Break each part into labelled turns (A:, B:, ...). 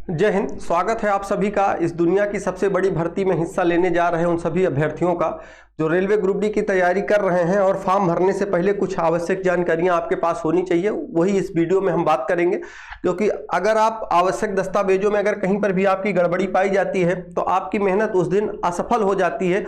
A: जय हिंद। स्वागत है आप सभी का इस दुनिया की सबसे बड़ी भर्ती में हिस्सा लेने जा रहे उन सभी अभ्यर्थियों का जो रेलवे ग्रुप डी की तैयारी कर रहे हैं और फॉर्म भरने से पहले कुछ आवश्यक जानकारियां आपके पास होनी चाहिए, वही इस वीडियो में हम बात करेंगे। क्योंकि अगर आप आवश्यक दस्तावेजों में अगर कहीं पर भी आपकी गड़बड़ी पाई जाती है तो आपकी मेहनत उस दिन असफल हो जाती है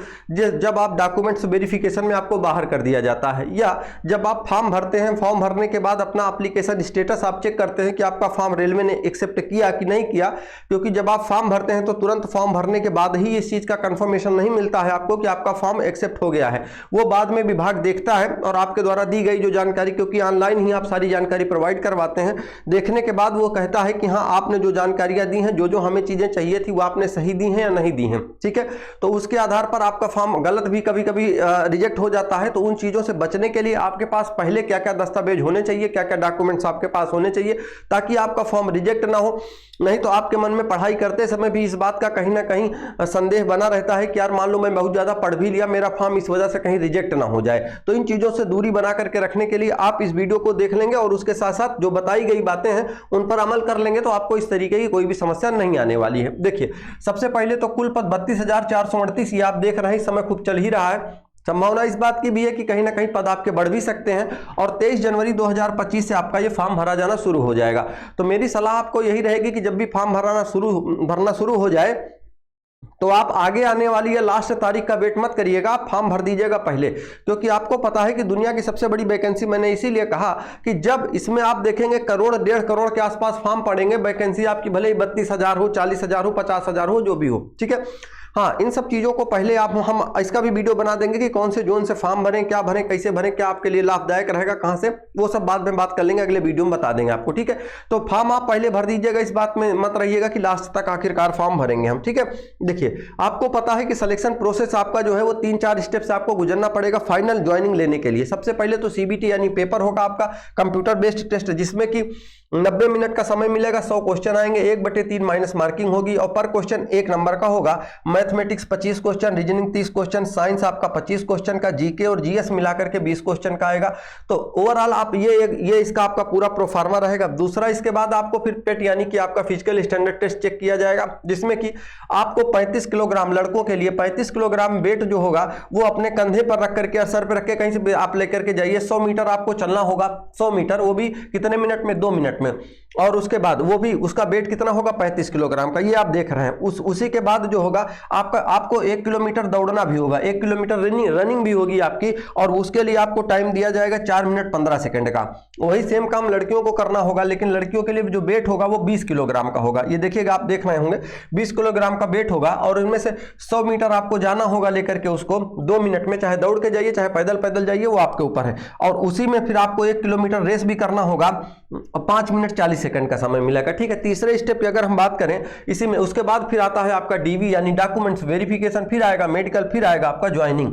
A: जब आप डॉक्यूमेंट्स वेरिफिकेशन में आपको बाहर कर दिया जाता है, या जब आप फॉर्म भरते हैं, फॉर्म भरने के बाद अपना एप्लीकेशन स्टेटस आप चेक करते हैं कि आपका फॉर्म रेलवे ने एक्सेप्ट किया कि नहीं किया। क्योंकि जब आप फॉर्म भरते हैं तो तुरंत फॉर्म भरने के बाद ही इस चीज का कंफर्मेशन नहीं मिलता है आपको कि आपका फॉर्म एक्सेप्ट हो गया है। वो बाद में विभाग देखता है और आपके द्वारा दी गई जो जानकारी, क्योंकि ऑनलाइन ही आप सारी जानकारी प्रोवाइड करवाते हैं, देखने के बाद वो कहता है कि हाँ आपने जो जानकारियां दी हैं, जो हमें चीजें चाहिए थी वो आपने सही दी हैं या नहीं दी हैं। ठीक है, तो उसके आधार पर आपका फॉर्म गलत भी कभी कभी रिजेक्ट हो जाता है। तो उन चीजों से बचने के लिए आपके पास पहले क्या क्या दस्तावेज होने चाहिए, क्या क्या डॉक्यूमेंट्स आपके पास होने चाहिए ताकि आपका फॉर्म रिजेक्ट ना हो। नहीं तो आपके मन में पढ़ाई करते समय भी इस बात का कहीं ना कहीं संदेह बना रहता है कि यार मान लो मैं बहुत ज्यादा पढ़ भी लिया, मेरा फॉर्म इस वजह से कहीं रिजेक्ट ना हो जाए। तो इन चीजों से दूरी बना करके रखने के लिए आप इस वीडियो को देख लेंगे और उसके साथ साथ जो बताई गई बातें हैं उन पर अमल कर लेंगे तो आपको इस तरीके की कोई भी समस्या नहीं आने वाली है। देखिए, सबसे पहले तो कुल पद 32,438 ये आप देख रहे हैं, इस समय खूब चल ही रहा है। संभावना इस बात की भी है कि कहीं ना कहीं पद आपके बढ़ भी सकते हैं और 23 जनवरी 2025 से आपका ये फॉर्म भरा जाना शुरू हो जाएगा। तो मेरी सलाह आपको यही रहेगी कि जब भी फॉर्म भरना शुरू हो जाए तो आप आगे आने वाली या लास्ट तारीख का वेट मत करिएगा, आप फॉर्म भर दीजिएगा पहले। क्योंकि आपको पता है कि दुनिया की सबसे बड़ी वैकेंसी, मैंने इसीलिए कहा कि जब इसमें आप देखेंगे करोड़ 1.5 करोड़ के आसपास फॉर्म पड़ेंगे, वैकेंसी आपकी भले ही 32,000 हो, 40,000 हो, 50,000 हो, जो भी हो। ठीक है, हाँ, इन सब चीजों को पहले हम इसका भी वीडियो बना देंगे कि कौन से जोन से फॉर्म भरें, क्या भरें, कैसे भरें, क्या आपके लिए लाभदायक रहेगा, कहां से, वो सब बाद में बात कर लेंगे, अगले वीडियो में बता देंगे आपको। ठीक है, तो फॉर्म आप पहले भर दीजिएगा, इस बात में मत रहिएगा कि लास्ट तक आखिरकार फॉर्म भरेंगे हम। ठीक है, देखिए आपको पता है कि सिलेक्शन प्रोसेस आपका जो है वो 3-4 स्टेप से आपको गुजरना पड़ेगा फाइनल ज्वाइनिंग लेने के लिए। सबसे पहले तो सीबीटी यानी पेपर होगा आपका, कंप्यूटर बेस्ड टेस्ट, जिसमें कि 90 मिनट का समय मिलेगा, 100 क्वेश्चन आएंगे, 1/3 माइनस मार्किंग होगी और पर क्वेश्चन 1 नंबर का होगा। Mathematics 25 question, reasoning 30 question, science आपका 25 क्वेश्चन का, जीके और जीएस मिलाकर के 20 क्वेश्चन का आएगा। तो ओवरऑल आप ये इसका आपका पूरा प्रोफार्मा रहेगा। दूसरा, इसके बाद आपको फिर टेट यानी कि आपका फिजिकल स्टैंडर्ड टेस्ट चेक किया जाएगा, जिसमें कि आपको 35 किलोग्राम, लड़कों के लिए 35 किलोग्राम वेट जो होगा वो अपने कंधे पर रख करके, सर पर रख के कहीं से आप लेकर के जाइए। 100 मीटर आपको चलना होगा, 100 मीटर, वो भी कितने मिनट में, 2 मिनट में। और उसके बाद वो भी उसका वेट कितना होगा, 35 किलोग्राम का, ये आप देख रहे हैं। उसी के बाद जो होगा आपको 1 किलोमीटर दौड़ना भी होगा, 1 किलोमीटर रनिंग भी होगी आपकी, और उसके लिए आपको टाइम दिया जाएगा 4 मिनट 15 सेकंड का। वही सेम काम लड़कियों को करना होगा, लेकिन लड़कियों के लिए जो वेट होगा वो 20 किलोग्राम का होगा। ये देखिएगा, आप देख रहे होंगे 20 किलोग्राम का वेट होगा और इनमें से 100 मीटर आपको जाना होगा लेकर के उसको 2 मिनट में, चाहे दौड़ के जाइए चाहे पैदल जाइए, वो आपके ऊपर है। और उसी में फिर आपको 1 किलोमीटर रेस भी करना होगा, 5 मिनट 40 सेकंड का समय मिलेगा। ठीक है, तीसरे स्टेप की अगर हम बात करें इसी में, उसके बाद फिर आता है आपका डीवी यानी डॉक्यूमेंट्स वेरिफिकेशन, फिर आएगा मेडिकल, फिर आएगा आपका ज्वाइनिंग।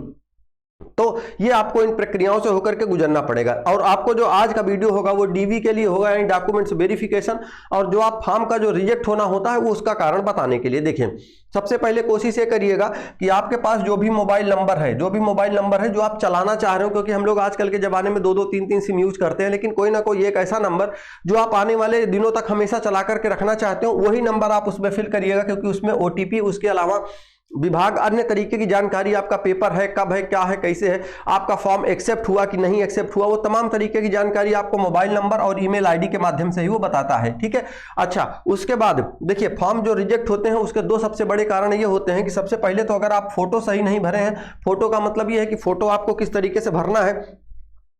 A: तो ये आपको इन प्रक्रियाओं से होकर के गुजरना पड़ेगा। और आपको जो आज का वीडियो होगा वो डीवी के लिए होगा यानी डॉक्यूमेंट्स वेरिफिकेशन, और जो आप फॉर्म का जो रिजेक्ट होना होता है वो उसका कारण बताने के लिए। देखिए, सबसे पहले कोशिश ये करिएगा कि आपके पास जो भी मोबाइल नंबर है जो आप चलाना चाह रहे हो, क्योंकि हम लोग आजकल के जमाने में 2-2, 3-3 सिम यूज करते हैं, लेकिन कोई ना कोई एक ऐसा नंबर जो आप आने वाले दिनों तक हमेशा चला करके रखना चाहते हो, वही नंबर आप उसमें फिल करिएगा। क्योंकि उसमें ओटीपी, उसके अलावा विभाग अन्य तरीके की जानकारी, आपका पेपर है, कब है, क्या है, कैसे है, आपका फॉर्म एक्सेप्ट हुआ कि नहीं एक्सेप्ट हुआ, वो तमाम तरीके की जानकारी आपको मोबाइल नंबर और ईमेल आईडी के माध्यम से ही वो बताता है। ठीक है, अच्छा, उसके बाद देखिए, फॉर्म जो रिजेक्ट होते हैं उसके 2 सबसे बड़े कारण ये होते हैं कि सबसे पहले तो अगर आप फोटो सही नहीं भरे हैं, फोटो का मतलब ये है कि फोटो आपको किस तरीके से भरना है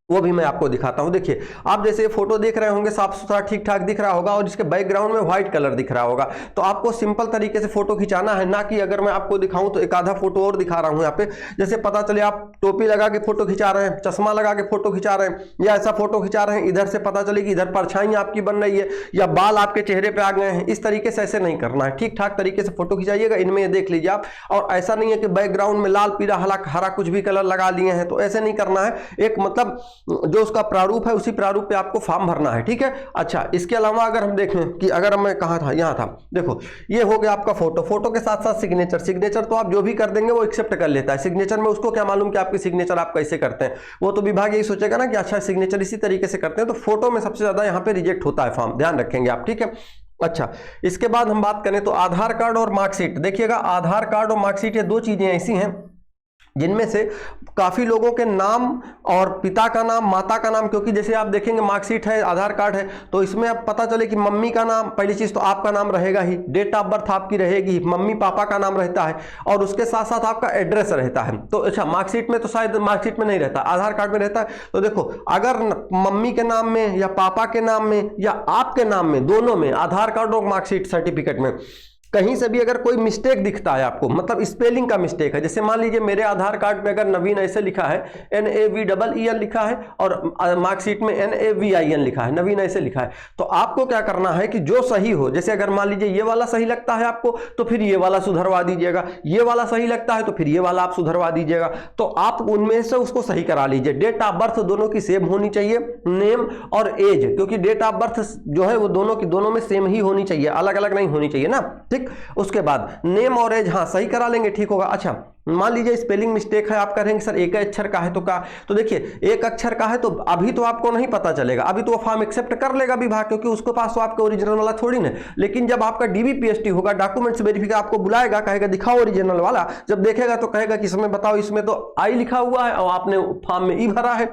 A: वो भी मैं आपको दिखाता हूं। देखिए, आप जैसे फोटो देख रहे होंगे, साफ सुथरा ठीक ठाक दिख रहा होगा और इसके बैकग्राउंड में व्हाइट कलर दिख रहा होगा, तो आपको सिंपल तरीके से फोटो खिंचाना है, ना कि अगर मैं आपको दिखाऊं तो एक आधा फोटो और दिखा रहा हूं यहाँ पे, जैसे पता चले आप टोपी लगा के फोटो खिंचा रहे हैं, चश्मा लगा के फोटो खिंचा रहे हैं, या ऐसा फोटो खिंचा रहे हैं इधर से पता चले कि इधर परछाई आपकी बन रही है या बाल आपके चेहरे पे आ गए हैं। इस तरीके से ऐसे नहीं करना है, ठीक ठाक तरीके से फोटो खिंचाइएगा। इनमें देख लीजिए आप, और ऐसा नहीं है कि बैकग्राउंड में लाल, पीला, हरा कुछ भी कलर लगा लिए हैं, तो ऐसे नहीं करना है। एक मतलब जो उसका प्रारूप है उसी प्रारूप पे आपको फॉर्म भरना है। ठीक है, अच्छा, इसके अलावा अगर हम देखें कि अगर मैं कहाँ था, यहाँ था, देखो ये हो गया आपका फोटो के साथ साथ सिग्नेचर तो आप जो भी कर देंगे वो एक्सेप्ट कर लेता है। सिग्नेचर में उसको क्या मालूम कि आपकी सिग्नेचर आप कैसे करते हैं, वो तो विभाग यही सोचेगा ना कि अच्छा सिग्नेचर इसी तरीके से करते हैं, तो फोटो में सबसे ज्यादा यहाँ पे रिजेक्ट होता है फॉर्म, ध्यान रखेंगे आप। ठीक है, अच्छा, इसके बाद हम बात करें तो आधार कार्ड और मार्कशीट। देखिएगा, आधार कार्ड और मार्कशीट ये दो चीजें ऐसी हैं जिनमें से काफ़ी लोगों के नाम और पिता का नाम, माता का नाम, क्योंकि जैसे आप देखेंगे मार्कशीट है, आधार कार्ड है, तो इसमें अब पता चले कि मम्मी का नाम, पहली चीज़ तो आपका नाम रहेगा ही, डेट ऑफ बर्थ आपकी रहेगी, मम्मी पापा का नाम रहता है और उसके साथ साथ आपका एड्रेस रहता है। तो अच्छा, मार्कशीट में तो शायद मार्कशीट में नहीं रहता, आधार कार्ड में रहता है। तो देखो, अगर मम्मी के नाम में या पापा के नाम में या आपके नाम में, दोनों में, आधार कार्ड और मार्कशीट सर्टिफिकेट में कहीं से भी अगर कोई मिस्टेक दिखता है आपको, मतलब स्पेलिंग का मिस्टेक है, जैसे मान लीजिए मेरे आधार कार्ड में अगर नवीन ऐसे लिखा है, NAVEEN लिखा है, और मार्कशीट में NAVIN लिखा है, नवीन ऐसे लिखा है, तो आपको क्या करना है कि जो सही हो, जैसे अगर मान लीजिए ये वाला सही लगता है आपको तो फिर ये वाला सुधरवा दीजिएगा, ये वाला सही लगता है तो फिर ये वाला आप सुधरवा दीजिएगा, तो आप उनमें से उसको सही करा लीजिए। डेट ऑफ बर्थ दोनों की सेम होनी चाहिए, नेम और एज, क्योंकि डेट ऑफ बर्थ जो है वो दोनों में सेम ही होनी चाहिए, अलग अलग नहीं होनी चाहिए ना, ठीक। उसके बाद नेम और एज, हाँ सही करा लेंगे, ठीक होगा। अच्छा, मान लीजिए स्पेलिंग मिस्टेक है, आप कहेंगे सर एक अक्षर का है तो का, तो देखिए एक अक्षर का है तो अभी तो आपको नहीं पता चलेगा, अभी तो वो फॉर्म एक्सेप्ट कर लेगा विभाग, क्योंकि उसके पास तो आपका ओरिजिनल वाला थोड़ी ना। लेकिन जब आपका DBPST होगा, डॉक्यूमेंट्स वेरिफिकेशन, आपको बुलाएगा, कहेगा दिखाओ ओरिजिनल वाला, जब देखेगा तो कहेगा कि इसमें बताओ, इसमें तो आई लिखा हुआ है और आपने फॉर्म में ई भरा है,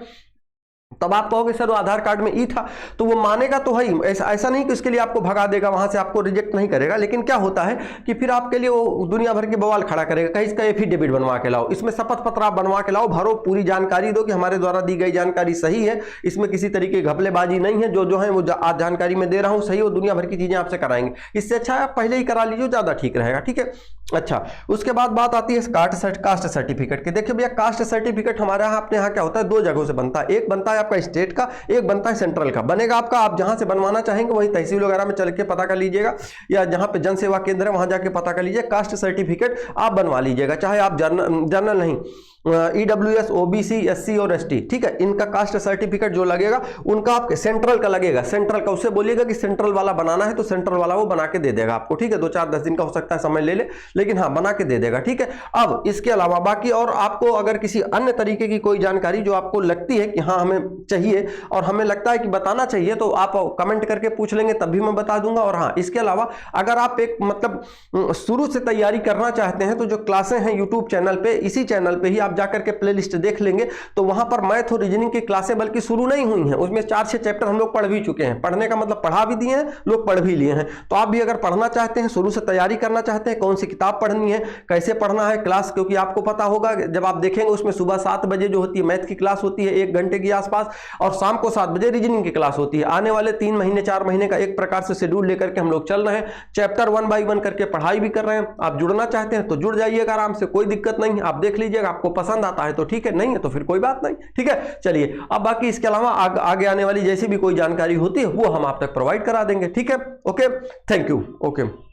A: तब आप कहोगे सर वो आधार कार्ड में ई था, तो वो मानेगा तो है ही, ऐसा नहीं कि इसके लिए आपको भगा देगा, वहां से आपको रिजेक्ट नहीं करेगा। लेकिन क्या होता है कि फिर आपके लिए वो दुनिया भर के बवाल खड़ा करेगा, कहीं इसका एफिडेविट बनवा के लाओ, इसमें शपथ पत्र आप बनवा के लाओ, भरो, पूरी जानकारी दो कि हमारे द्वारा दी गई जानकारी सही है, इसमें किसी तरीके की घपलेबाजी नहीं है, जो है वो आज जानकारी में दे रहा हूं सही, वो दुनिया भर की चीजें आपसे कराएंगे। इससे अच्छा है आप पहले ही करा लीजिए, ज्यादा ठीक रहेगा, ठीक है। अच्छा, उसके बाद बात आती है कास्ट सर्टिफिकेट की। देखिए भैया, कास्ट सर्टिफिकेट हमारे यहाँ, अपने यहाँ क्या होता है, दो जगहों से बनता है, एक बनता है आपका स्टेट का, एक बनता है सेंट्रल का। बनेगा आपका, आप जहां से बनवाना चाहेंगे वही तहसील वगैरह में चल के पता कर लीजिएगा, या जहां पे जन सेवा केंद्र है वहां जाके पता कर लीजिए, कास्ट सर्टिफिकेट आप बनवा लीजिएगा, चाहे आप जनरल नहीं, EWS, OBC, SC और ST, ठीक है, इनका कास्ट सर्टिफिकेट जो लगेगा उनका आपके सेंट्रल का लगेगा, सेंट्रल का, उससे बोलिएगा कि सेंट्रल वाला बनाना है तो सेंट्रल वाला वो बना के दे देगा आपको, ठीक है। 2-4-10 दिन का हो सकता है समय ले ले, लेकिन हाँ बना के दे देगा, ठीक है। अब इसके अलावा बाकी और आपको अगर किसी अन्य तरीके की कोई जानकारी जो आपको लगती है कि हाँ हमें चाहिए और हमें लगता है कि बताना चाहिए, तो आप कमेंट करके पूछ लेंगे, तब भी मैं बता दूंगा। और हाँ, इसके अलावा अगर आप एक मतलब शुरू से तैयारी करना चाहते हैं तो जो क्लासें हैं यूट्यूब चैनल पे, इसी चैनल पे ही आप जाकर के प्लेलिस्ट देख लेंगे, तो वहां पर मैथ और रीजनिंग की क्लासें बल्कि शुरू नहीं हुई हैं, उसमें 4-6 चैप्टर हम लोग पढ़ भी चुके हैं, पढ़ने का मतलब पढ़ा भी दिए हैं, लोग पढ़ भी लिए हैं। तो आप भी अगर पढ़ना चाहते हैं, शुरू से तैयारी करना चाहते हैं, कौन सी किताब पढ़नी है, कैसे पढ़ना है क्लास, क्योंकि आपको पता होगा जब आप देखेंगे उसमें सुबह 7 बजे जो होती है मैथ की क्लास होती है 1 घंटे के आसपास, और शाम को 7 बजे रीजनिंग की क्लास होती है। आने वाले 3 महीने 4 महीने का एक प्रकार से शेड्यूल लेकर के हम लोग चल रहे हैं, चैप्टर 1 बाय 1 करके पढ़ाई भी कर रहे हैं। आप जुड़ना चाहते हैं तो जुड़ जाइएगा आराम से, कोई दिक्कत नहीं है, आप देख लीजिएगा, आपको पसंद आता है तो ठीक है, नहीं है तो फिर कोई बात नहीं, ठीक है। चलिए, अब बाकी इसके अलावा आगे आने वाली जैसी भी कोई जानकारी होती है वो हम आप तक प्रोवाइड करा देंगे, ठीक है। Okay, thank you. ओके।